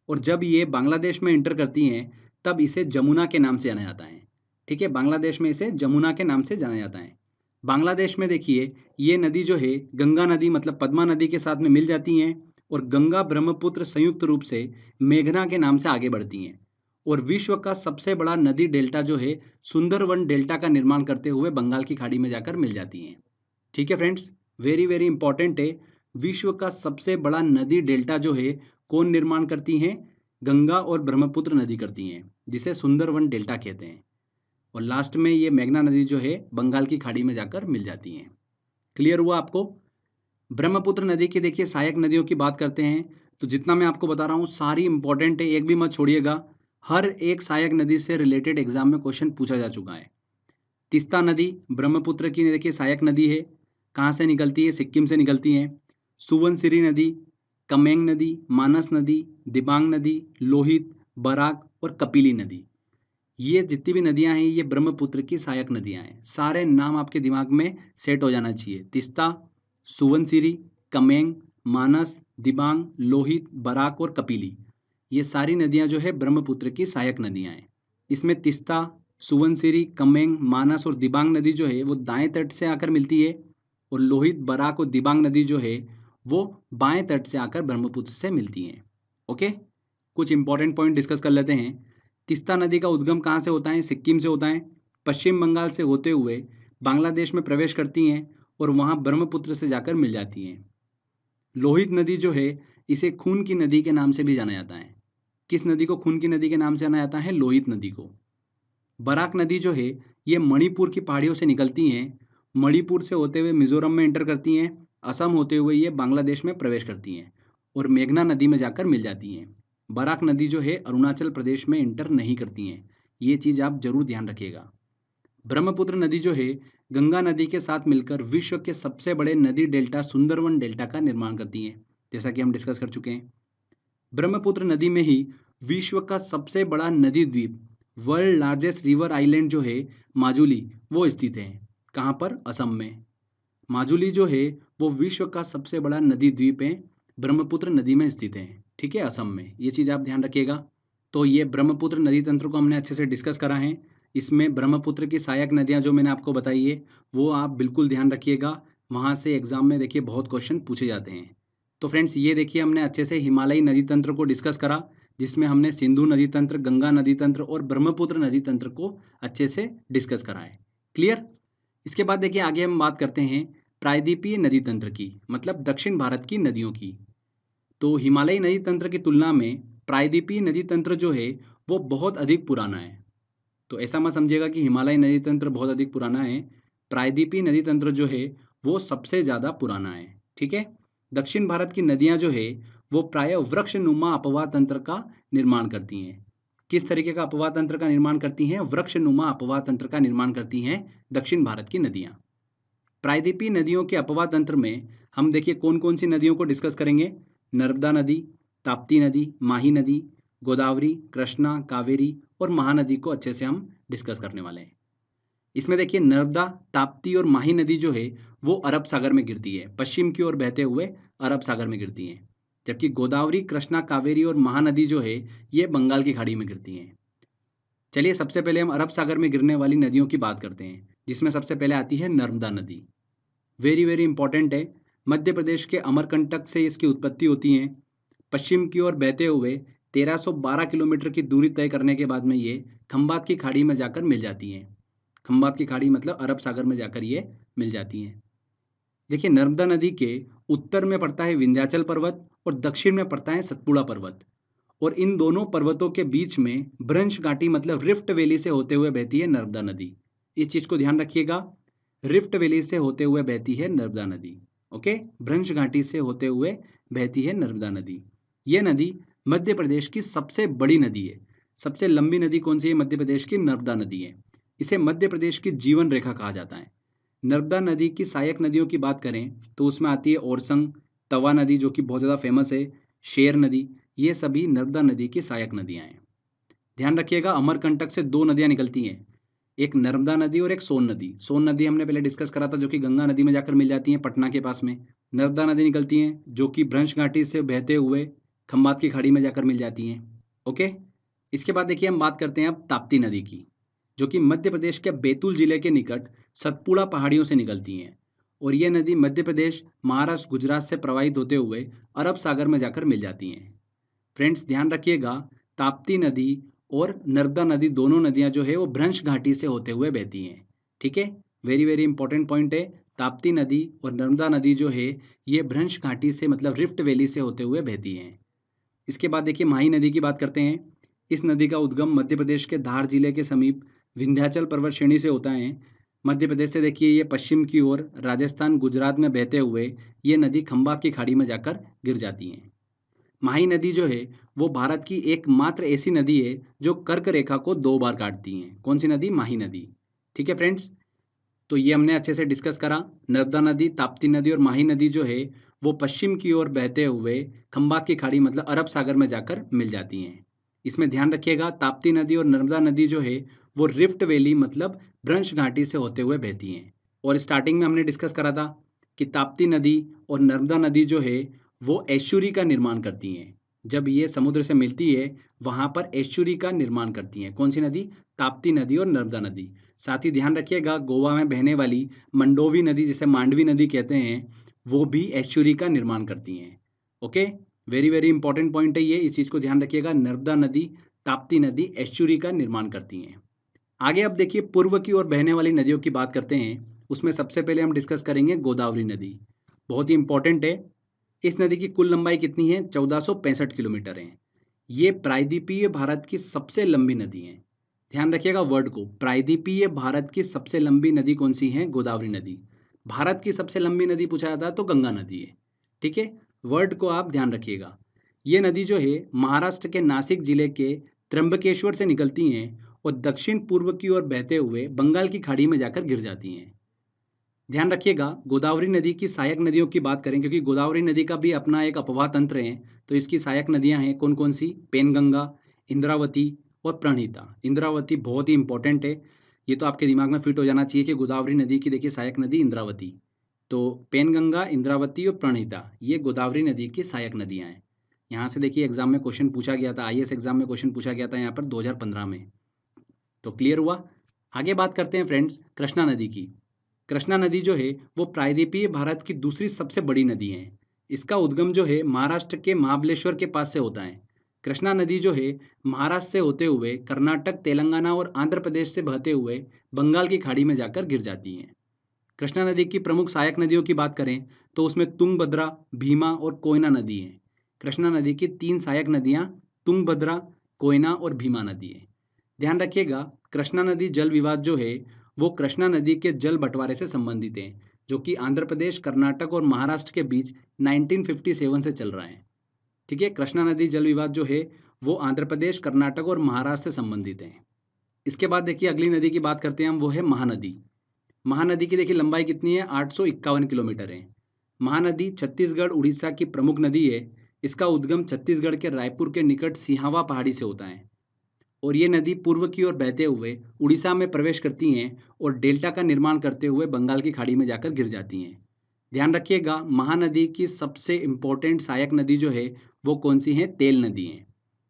Speaker 2: और जब ये बांग्लादेश में इंटर करती हैं, तब इसे जमुना के नाम से जाना जाता है। ठीक है, बांग्लादेश में इसे जमुना के नाम से जाना जाता है। बांग्लादेश में देखिए ये नदी जो है गंगा नदी मतलब पद्मा नदी के साथ में मिल जाती हैं और गंगा ब्रह्मपुत्र संयुक्त रूप से मेघना के नाम से आगे बढ़ती हैं। और विश्व का सबसे बड़ा नदी डेल्टा जो है सुंदरवन डेल्टा का निर्माण करते हुए बंगाल की खाड़ी में जाकर मिल जाती हैं। ठीक है फ्रेंड्स, वेरी वेरी इंपॉर्टेंट है। विश्व का सबसे बड़ा नदी डेल्टा जो है कौन निर्माण करती हैं? गंगा और ब्रह्मपुत्र नदी करती हैं, जिसे सुंदरवन डेल्टा कहते हैं। और लास्ट में ये मेघना नदी जो है बंगाल की खाड़ी में जाकर मिल जाती हैं। क्लियर हुआ आपको? ब्रह्मपुत्र नदी की देखिए सहायक नदियों की बात करते हैं, तो जितना मैं आपको बता रहा हूँ सारी इंपॉर्टेंट है, एक भी मत छोड़िएगा। हर एक सहायक नदी से रिलेटेड एग्जाम में क्वेश्चन पूछा जा चुका है। तीस्ता नदी ब्रह्मपुत्र की देखिए सहायक नदी है। कहाँ से निकलती है? सिक्किम से निकलती है। सुवनसिरी नदी, कमेंग नदी, मानस नदी, दिबांग नदी, लोहित, बराक और कपिली नदी, ये जितनी भी नदियां हैं ये ब्रह्मपुत्र की सहायक नदियां हैं। सारे नाम आपके दिमाग में सेट हो जाना चाहिए। तीस्ता, सुवनसिरी, कमेंग, मानस, दिबांग, लोहित, बराक और कपिली, ये सारी नदियां जो है ब्रह्मपुत्र की सहायक नदियां हैं। इसमें तीस्ता, सुवनसिरी, कमेंग, मानस और दिबांग नदी जो है वो दाएं तट से आकर मिलती है और लोहित, बराक और दिबांग नदी जो है वो बाएं तट से आकर ब्रह्मपुत्र से मिलती हैं। ओके, कुछ इंपॉर्टेंट पॉइंट डिस्कस कर लेते हैं। तीस्ता नदी का उद्गम कहाँ से होता है? सिक्किम से होता है। पश्चिम बंगाल से होते हुए बांग्लादेश में प्रवेश करती हैं और वहाँ ब्रह्मपुत्र से जाकर मिल जाती हैं। लोहित नदी जो है इसे खून की नदी के नाम से भी जाना जाता है। किस नदी को खून की नदी के नाम से जाना जाता है? लोहित नदी को। बराक नदी जो है ये मणिपुर की पहाड़ियों से निकलती हैं, मणिपुर से होते हुए मिजोरम में एंटर करती हैं, असम होते हुए ये बांग्लादेश में प्रवेश करती हैं और मेघना नदी में जाकर मिल जाती हैं। बराक नदी जो है अरुणाचल प्रदेश में इंटर नहीं करती हैं, ये चीज़ आप जरूर ध्यान रखिएगा। ब्रह्मपुत्र नदी जो है गंगा नदी के साथ मिलकर विश्व के सबसे बड़े नदी डेल्टा सुंदरवन डेल्टा का निर्माण करती हैं, जैसा कि हम डिस्कस कर चुके हैं। ब्रह्मपुत्र नदी में ही विश्व का सबसे बड़ा नदी द्वीप वर्ल्ड लार्जेस्ट रिवर आइलैंड जो है माजुली वो स्थित है। कहाँ पर? असम में। माजुली जो है वो विश्व का सबसे बड़ा नदी द्वीप है, ब्रह्मपुत्र नदी में स्थित है। ठीक है, असम में। ये चीज़ आप ध्यान रखिएगा। तो ये ब्रह्मपुत्र नदी तंत्र को हमने अच्छे से डिस्कस करा है। इसमें ब्रह्मपुत्र की सहायक नदियाँ जो मैंने आपको बताई है वो आप बिल्कुल ध्यान रखिएगा, वहाँ से एग्जाम में देखिए बहुत क्वेश्चन पूछे जाते हैं। तो फ्रेंड्स ये देखिए हमने अच्छे से हिमालयी नदी तंत्र को डिस्कस करा, जिसमें हमने सिंधु नदी तंत्र, गंगा नदी तंत्र और ब्रह्मपुत्र नदी तंत्र को अच्छे से डिस्कस करा है। क्लियर? इसके बाद देखिए आगे हम बात करते हैं प्रायद्वीपीय नदी तंत्र की, मतलब दक्षिण भारत की नदियों की। तो हिमालयी नदी तंत्र की तुलना में प्रायद्वीपीय नदी तंत्र जो है वो बहुत अधिक पुराना है। तो ऐसा मत समझिएगा कि हिमालयी नदी तंत्र बहुत अधिक पुराना है, प्रायद्वीपीय नदी तंत्र जो है वो सबसे ज़्यादा पुराना है। ठीक है, दक्षिण भारत की नदियाँ जो है वो प्राय वृक्षनुमा अपवाह तंत्र का निर्माण करती हैं। किस तरीके का अपवाह तंत्र का निर्माण करती हैं? वृक्षनुमा अपवाह तंत्र का निर्माण करती हैं दक्षिण भारत की नदियाँ। प्रायद्वीपीय नदियों के अपवाह तंत्र में हम देखिए कौन कौन सी नदियों को डिस्कस करेंगे। नर्मदा नदी, ताप्ती नदी, माही नदी, गोदावरी, कृष्णा, कावेरी और महानदी को अच्छे से हम डिस्कस करने वाले हैं। इसमें देखिए नर्मदा, ताप्ती और माही नदी जो है वो अरब सागर में गिरती है, पश्चिम की ओर बहते हुए अरब सागर में गिरती हैं। जबकि गोदावरी, कृष्णा, कावेरी और महानदी जो है ये बंगाल की खाड़ी में गिरती हैं। चलिए सबसे पहले हम अरब सागर में गिरने वाली नदियों की बात करते हैं, जिसमें सबसे पहले आती है नर्मदा नदी। वेरी वेरी इंपॉर्टेंट है। मध्य प्रदेश के अमरकंटक से इसकी उत्पत्ति होती है। पश्चिम की ओर बहते हुए 1312 किलोमीटर की दूरी तय करने के बाद में ये खंबात की खाड़ी में जाकर मिल जाती हैं। खंबात की खाड़ी मतलब अरब सागर में जाकर ये मिल जाती हैं। देखिए नर्मदा नदी के उत्तर में पड़ता है विंध्याचल पर्वत और दक्षिण में पड़ता है सतपुड़ा पर्वत। और इन दोनों पर्वतों के बीच में ब्रंश घाटी मतलब रिफ्ट वैली से होते हुए बहती है नर्मदा नदी। इस चीज को ध्यान रखिएगा, रिफ्ट वैली से होते हुए बहती है नर्मदा नदी। ओके, ब्रंश घाटी से होते हुए बहती है नर्मदा नदी। ये नदी मध्य प्रदेश की सबसे बड़ी नदी है। सबसे लंबी नदी कौन सी है? मध्य प्रदेश की नर्मदा नदी है। इसे मध्य प्रदेश की जीवन रेखा कहा जाता है। नर्मदा नदी की सहायक नदियों की बात करें तो उसमें आती है ओरसंग, तवा नदी जो कि बहुत ज़्यादा फेमस है, शेर नदी, ये सभी नर्मदा नदी की सहायक नदियां हैं। ध्यान रखिएगा, अमरकंटक से दो नदियां निकलती हैं, एक नर्मदा नदी और एक सोन नदी। सोन नदी हमने पहले डिस्कस करा था जो कि गंगा नदी में जाकर मिल जाती है पटना के पास में। नर्मदा नदी निकलती हैं जो कि ब्रंश घाटी से बहते हुए खंबात की खाड़ी में जाकर मिल जाती हैं। ओके, इसके बाद देखिए हम बात करते हैं अब ताप्ती नदी की, जो कि मध्य प्रदेश के बैतूल जिले के निकट सतपुड़ा पहाड़ियों से निकलती हैं। और ये नदी मध्य प्रदेश, महाराष्ट्र, गुजरात से प्रवाहित होते हुए अरब सागर में जाकर मिल जाती हैं। फ्रेंड्स ध्यान रखिएगा, ताप्ती नदी और नर्मदा नदी दोनों नदियां जो है वो भ्रंश घाटी से होते हुए बहती हैं। ठीक है, वेरी वेरी इंपॉर्टेंट पॉइंट है। ताप्ती नदी और नर्मदा नदी जो है ये भ्रंश घाटी से मतलब रिफ्ट वैली से होते हुए बहती हैं। इसके बाद देखिए माही नदी की बात करते हैं। इस नदी का उद्गम मध्य प्रदेश के धार जिले के समीप विंध्याचल पर्वत श्रेणी से होता है। मध्य प्रदेश से देखिए ये पश्चिम की ओर राजस्थान, गुजरात में बहते हुए ये नदी खंबात की खाड़ी में जाकर गिर जाती हैं। माही नदी जो है वो भारत की एकमात्र ऐसी नदी है जो कर्क रेखा को 2 बार काटती है। कौन सी नदी? माही नदी। ठीक है फ्रेंड्स, तो ये हमने अच्छे से डिस्कस करा। नर्मदा नदी, ताप्ती नदी और माही नदी जो है वो पश्चिम की ओर बहते हुए खंबात की खाड़ी मतलब अरब सागर में जाकर मिल जाती हैं। इसमें ध्यान रखिएगा, ताप्ती नदी और नर्मदा नदी जो है वो रिफ्ट वैली मतलब भ्रंश घाटी से होते हुए बहती हैं। और स्टार्टिंग में हमने डिस्कस करा था कि ताप्ती नदी और नर्मदा नदी जो है वो एस्चुरी का निर्माण करती हैं। जब ये समुद्र से मिलती है वहां पर एस्चुरी का निर्माण करती हैं। कौन सी नदी? ताप्ती नदी और नर्मदा नदी। साथ ही ध्यान रखिएगा, गोवा में बहने वाली मंडोवी नदी जिसे मांडवी नदी कहते हैं वो भी एस्चुरी का निर्माण करती हैं। Okay, very very important point है ये, इस चीज को ध्यान रखिएगा। नर्मदा नदी, ताप्ती नदी एस्चुरी का निर्माण करती हैं। आगे अब देखिए पूर्व की ओर बहने वाली नदियों की बात करते हैं। उसमें सबसे पहले हम डिस्कस करेंगे गोदावरी नदी। बहुत ही इंपॉर्टेंट है। इस नदी की कुल लंबाई कितनी है? 1465 किलोमीटर है। ये प्रायद्वीपीय भारत की सबसे लंबी नदी है। ध्यान रखिएगा वर्ड को, प्रायद्वीपीय भारत की सबसे लंबी नदी कौन सी है? गोदावरी नदी। भारत की सबसे लंबी नदी पूछा जाता है तो गंगा नदी है। ठीक है, वर्ड को आप ध्यान रखिएगा। ये नदी जो है महाराष्ट्र के नासिक जिले के त्र्यंबकेश्वर से निकलती हैं और दक्षिण पूर्व की ओर बहते हुए बंगाल की खाड़ी में जाकर गिर जाती हैं। ध्यान रखिएगा, गोदावरी नदी की सहायक नदियों की बात करें, क्योंकि गोदावरी नदी का भी अपना एक अपवाह तंत्र है, तो इसकी सहायक नदियां हैं कौन कौन सी? पेनगंगा, इंद्रावती और प्रणहिता। इंद्रावती बहुत ही इंपॉर्टेंट है, ये तो आपके दिमाग में फिट हो जाना चाहिए कि गोदावरी नदी की देखिए सहायक नदी इंद्रावती। तो पेनगंगा, इंद्रावती और प्रणहिता ये गोदावरी नदी की सहायक नदियां हैं। यहाँ से देखिए एग्जाम में क्वेश्चन पूछा गया था, आईएएस एग्जाम में क्वेश्चन पूछा गया था यहाँ पर 2015 में। तो क्लियर हुआ। आगे बात करते हैं फ्रेंड्स कृष्णा नदी की। कृष्णा नदी जो है वो प्रायद्वीपीय भारत की दूसरी सबसे बड़ी नदी है। इसका उद्गम जो है महाराष्ट्र के महाबलेश्वर के पास से होता है। कृष्णा नदी जो है महाराष्ट्र से होते हुए कर्नाटक, तेलंगाना और आंध्र प्रदेश से बहते हुए बंगाल की खाड़ी में जाकर गिर जाती हैं। कृष्णा नदी की प्रमुख सहायक नदियों की बात करें तो उसमें तुंगभद्रा, भीमा और कोयना नदी है। कृष्णा नदी की 3 सहायक नदियां तुंगभद्रा, कोयना और भीमा नदी है। ध्यान रखिएगा, कृष्णा नदी जल विवाद जो है वो कृष्णा नदी के जल बंटवारे से संबंधित है, जो कि आंध्र प्रदेश, कर्नाटक और महाराष्ट्र के बीच 1957 से चल रहा है। ठीक है, कृष्णा नदी जल विवाद जो है वो आंध्र प्रदेश, कर्नाटक और महाराष्ट्र से संबंधित है। इसके बाद देखिए अगली नदी की बात करते हैं हम, वो है महानदी। महानदी की देखिए लंबाई कितनी है? 851 किलोमीटर है। महानदी छत्तीसगढ़, उड़ीसा की प्रमुख नदी है। इसका उद्गम छत्तीसगढ़ के रायपुर के निकट सिहावा पहाड़ी से होता है और ये नदी पूर्व की ओर बहते हुए उड़ीसा में प्रवेश करती हैं और डेल्टा का निर्माण करते हुए बंगाल की खाड़ी में जाकर गिर जाती हैं। ध्यान रखिएगा, महानदी की सबसे इंपॉर्टेंट सहायक नदी जो है वो कौन सी है? तेल नदी है।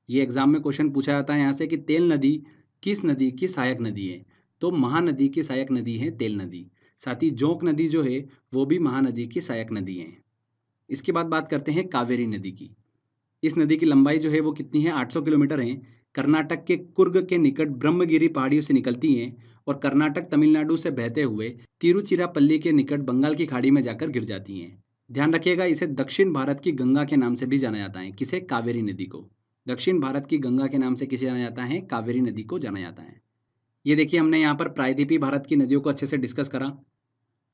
Speaker 2: ये एग्जाम में क्वेश्चन पूछा जाता है यहाँ से कि तेल नदी किस नदी की सहायक नदी है? तो महानदी की सहायक नदी है तेल नदी। साथ ही जोंक नदी जो है वो भी महानदी की सहायक नदी है। इसके बाद बात करते हैं कावेरी नदी की। इस नदी की लंबाई जो है वो कितनी है? 800 किलोमीटर है। कर्नाटक के कुर्ग के निकट ब्रह्मगिरी पहाड़ियों से निकलती हैं और कर्नाटक, तमिलनाडु से बहते हुए तिरुचिरापल्ली के निकट बंगाल की खाड़ी में जाकर गिर जाती हैं। ध्यान रखिएगा, इसे दक्षिण भारत की गंगा के नाम से भी जाना जाता है। किसे? कावेरी नदी को। दक्षिण भारत की गंगा के नाम से किसे जाना जाता है? कावेरी नदी को जाना जाता है। ये देखिए, हमने यहाँ पर प्रायद्वीपीय भारत की नदियों को अच्छे से डिस्कस करा।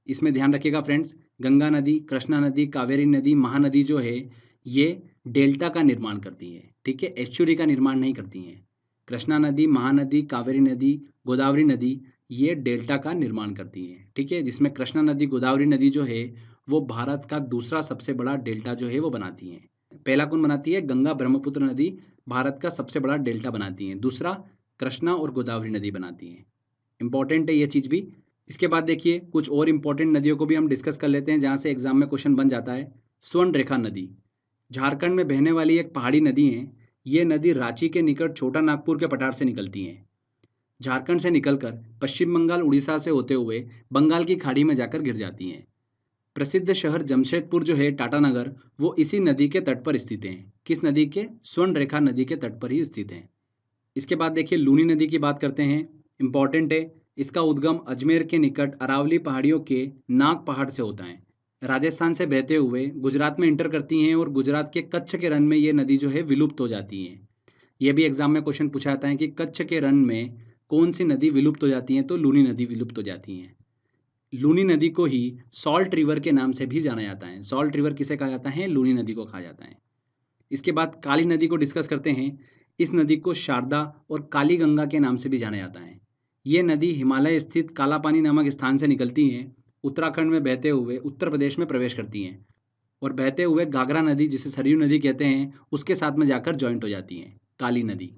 Speaker 2: इसमें ध्यान रखिएगा फ्रेंड्स, गंगा नदी, कृष्णा नदी, कावेरी नदी, महानदी जो है ये डेल्टा का निर्माण करती है, ठीक है, एस्चुरी का निर्माण नहीं करती हैं। कृष्णा नदी, महानदी, कावेरी नदी, गोदावरी नदी ये डेल्टा का निर्माण करती हैं, ठीक है, जिसमें कृष्णा नदी, गोदावरी नदी जो है वो भारत का दूसरा सबसे बड़ा डेल्टा जो है वो बनाती हैं। पहला कौन बनाती है? गंगा ब्रह्मपुत्र नदी भारत का सबसे बड़ा डेल्टा बनाती हैं। दूसरा कृष्णा और गोदावरी नदी बनाती हैं। इंपॉर्टेंट है ये चीज़ भी। इसके बाद देखिए कुछ और इंपॉर्टेंट नदियों को भी हम डिस्कस कर लेते हैं जहाँ से एग्जाम में क्वेश्चन बन जाता है। स्वर्ण रेखा नदी झारखंड में बहने वाली एक पहाड़ी नदी है। ये नदी रांची के निकट छोटा नागपुर के पठार से निकलती है। झारखंड से निकलकर पश्चिम बंगाल, उड़ीसा से होते हुए बंगाल की खाड़ी में जाकर गिर जाती हैं। प्रसिद्ध शहर जमशेदपुर जो है, टाटानगर, वो इसी नदी के तट पर स्थित हैं। किस नदी के? स्वर्ण रेखा नदी के तट पर ही स्थित हैं। इसके बाद देखिए लूनी नदी की बात करते हैं। इंपॉर्टेंट है, इसका उद्गम अजमेर के निकट अरावली पहाड़ियों के नाग पहाड़ से होता है। राजस्थान से बहते हुए गुजरात में इंटर करती हैं और गुजरात के कच्छ के रण में ये नदी जो है विलुप्त हो जाती है। ये भी एग्जाम में क्वेश्चन पूछा जाता है कि कच्छ के रण में कौन सी नदी विलुप्त हो जाती है? तो लूनी नदी विलुप्त हो जाती है। लूनी नदी को ही सॉल्ट रिवर के नाम से भी जाना जाता है। सॉल्ट रिवर किसे कहा जाता है? लूनी नदी को कहा जाता है। इसके बाद काली नदी को डिस्कस करते हैं। इस नदी को शारदा और काली गंगा के नाम से भी जाना जाता है। ये नदी हिमालय स्थित कालापानी नामक स्थान से निकलती हैं, उत्तराखंड में बहते हुए उत्तर प्रदेश में प्रवेश करती हैं और बहते हुए घाघरा नदी, जिसे सरयू नदी कहते हैं, उसके साथ में जाकर जॉइंट हो जाती हैं, काली नदी।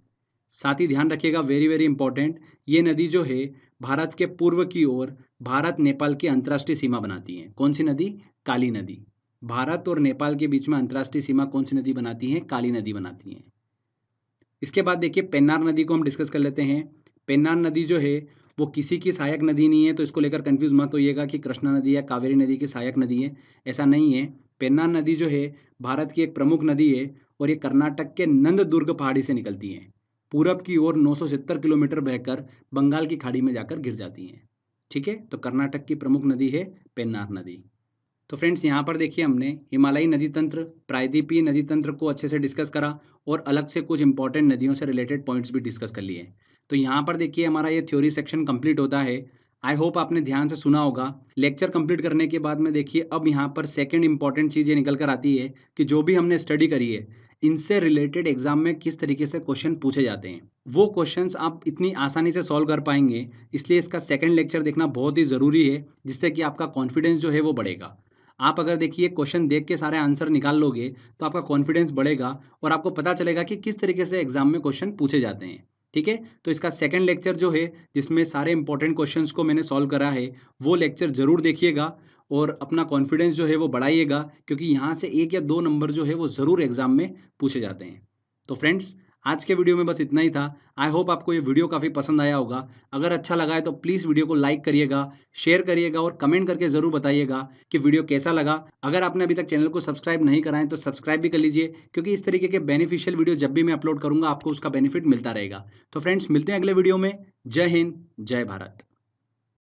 Speaker 2: साथ ही ध्यान रखिएगा, वेरी वेरी इंपॉर्टेंट, ये नदी जो है भारत के पूर्व की ओर भारत नेपाल की अंतर्राष्ट्रीय सीमा बनाती है। कौन सी नदी? काली नदी। भारत और नेपाल के बीच में अंतर्राष्ट्रीय सीमा कौन सी नदी बनाती है? काली नदी बनाती है। इसके बाद देखिए पेन्नार नदी को हम डिस्कस कर लेते हैं। पेन्नार नदी जो है वो किसी की सहायक नदी नहीं है, तो इसको लेकर कंफ्यूज मत होइएगा कि कृष्णा नदी या कावेरी नदी की सहायक नदी है, ऐसा नहीं है। पेन्नार नदी जो है भारत की एक प्रमुख नदी है और ये कर्नाटक के नंददुर्ग पहाड़ी से निकलती है। पूरब की ओर 970 किलोमीटर बहकर बंगाल की खाड़ी में जाकर गिर जाती हैं, ठीक है। तो कर्नाटक की प्रमुख नदी है पेन्नार नदी। तो फ्रेंड्स यहाँ पर देखिए हमने हिमालयी नदी तंत्र, प्रायद्वीपीय नदी तंत्र को अच्छे से डिस्कस करा और अलग से कुछ इंपॉर्टेंट नदियों से रिलेटेड पॉइंट्स भी डिस्कस कर लिए। तो यहाँ पर देखिए हमारा ये थ्योरी सेक्शन कंप्लीट होता है। आई होप आपने ध्यान से सुना होगा। लेक्चर कंप्लीट करने के बाद में देखिए अब यहाँ पर सेकंड इंपॉर्टेंट चीज़ ये निकल कर आती है कि जो भी हमने स्टडी करी है इनसे रिलेटेड एग्जाम में किस तरीके से क्वेश्चन पूछे जाते हैं, वो क्वेश्चंस आप इतनी आसानी से सॉल्व कर पाएंगे। इसलिए इसका सेकंड लेक्चर देखना बहुत ही ज़रूरी है, जिससे कि आपका कॉन्फिडेंस जो है वो बढ़ेगा। आप अगर देखिए क्वेश्चन देख के सारे आंसर निकाल लोगे तो आपका कॉन्फिडेंस बढ़ेगा और आपको पता चलेगा कि किस तरीके से एग्जाम में क्वेश्चन पूछे जाते हैं, ठीक है। तो इसका सेकंड लेक्चर जो है जिसमें सारे इंपॉर्टेंट क्वेश्चंस को मैंने सॉल्व करा है, वो लेक्चर जरूर देखिएगा और अपना कॉन्फिडेंस जो है वो बढ़ाइएगा, क्योंकि यहाँ से 1 या 2 नंबर जो है वो ज़रूर एग्जाम में पूछे जाते हैं। तो फ्रेंड्स आज के वीडियो में बस इतना ही था। आई होप आपको ये वीडियो काफ़ी पसंद आया होगा। अगर अच्छा लगा है तो प्लीज़ वीडियो को लाइक करिएगा, शेयर करिएगा और कमेंट करके ज़रूर बताइएगा कि वीडियो कैसा लगा। अगर आपने अभी तक चैनल को सब्सक्राइब नहीं करा है तो सब्सक्राइब भी कर लीजिए, क्योंकि इस तरीके के बेनिफिशियल वीडियो जब भी मैं अपलोड करूँगा आपको उसका बेनिफिट मिलता रहेगा। तो फ्रेंड्स मिलते हैं अगले वीडियो में। जय हिंद, जय भारत।